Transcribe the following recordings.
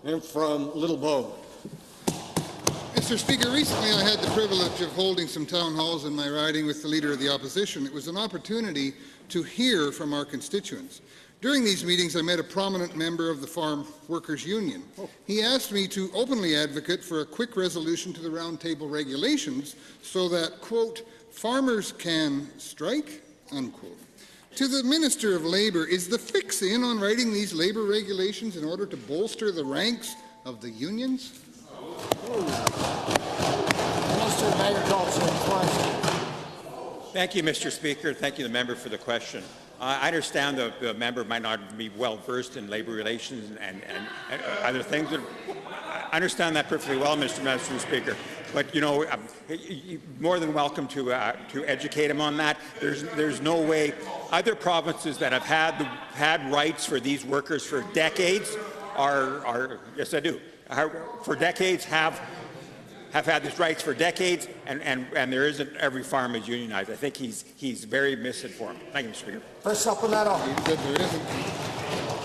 and from Little Bow. Mr. Speaker, recently I had the privilege of holding some town halls in my riding with the Leader of the Opposition. It was an opportunity to hear from our constituents. During these meetings, I met a prominent member of the Farm Workers Union. He asked me to openly advocate for a quick resolution to the roundtable regulations so that, quote, farmers can strike, unquote. To the Minister of Labour, is the fix in on writing these labour regulations in order to bolster the ranks of the unions? Minister of Agriculture and Forestry. Thank you, Mr. Speaker. Thank you, the member, for the question. I understand the member might not be well versed in labour relations and other things. I understand that perfectly well, Mr. Speaker. But you know, you're more than welcome to educate him on that. There's no way. Other provinces that have had rights for these workers for decades are yes, I do. For decades have had these rights for decades, and there isn't every farm is unionized. I think he's very misinformed. Thank you, Mr. Speaker. First supplemental.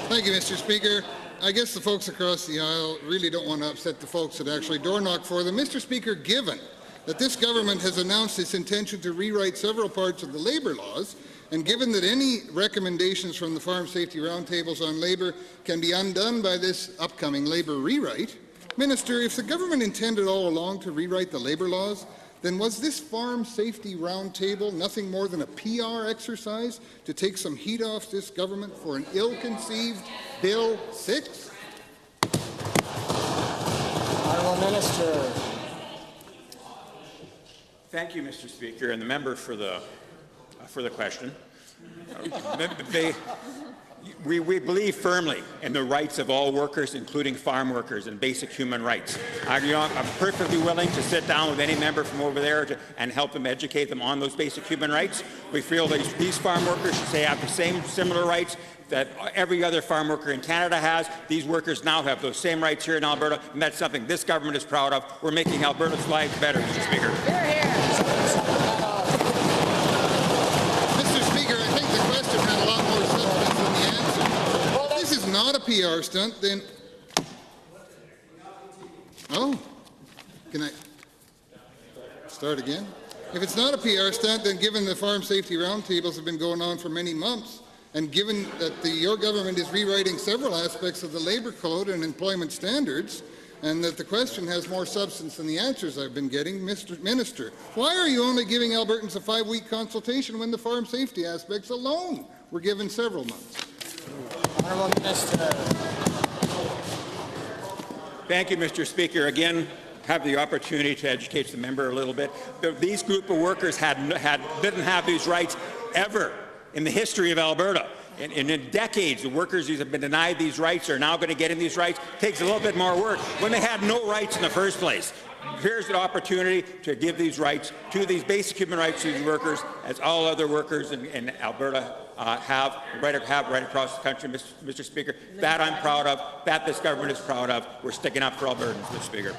Thank you, Mr. Speaker. I guess the folks across the aisle really don't want to upset the folks that actually door knock for them. Mr. Speaker, given that this government has announced its intention to rewrite several parts of the labour laws, and given that any recommendations from the Farm Safety Roundtables on labour can be undone by this upcoming labour rewrite, Minister, if the government intended all along to rewrite the labour laws, then was this Farm Safety Roundtable nothing more than a PR exercise to take some heat off this government for an ill-conceived Bill 6? Honourable Minister. Thank you, Mr. Speaker, and the member for the question. We believe firmly in the rights of all workers, including farm workers, and basic human rights. I'm perfectly willing to sit down with any member from over there and help them educate them on those basic human rights. We feel that these farm workers should have the same similar rights that every other farm worker in Canada has. These workers now have those same rights here in Alberta, and that's something this government is proud of. We're making Alberta's lives better, Mr. Speaker. Here, here. Not a PR stunt, then. Oh, can I start again? If it's not a PR stunt, then given the Farm Safety Roundtables have been going on for many months, and given that your government is rewriting several aspects of the Labour Code and employment standards, and that the question has more substance than the answers I've been getting, Mr. Minister, why are you only giving Albertans a 5-week consultation when the farm safety aspects alone were given several months? Honourable Minister. Thank you, Mr. Speaker. Again, have the opportunity to educate the member a little bit. These group of workers didn't have these rights ever in the history of Alberta. In decades, the workers who have been denied these rights are now going to get in these rights. It takes a little bit more work when they had no rights in the first place. Here's an opportunity to give these rights to these basic human rights to these workers, as all other workers in Alberta have right across the country, Mr. Speaker. That I'm proud of. That this government is proud of. We're sticking up for Albertans, Mr. Speaker.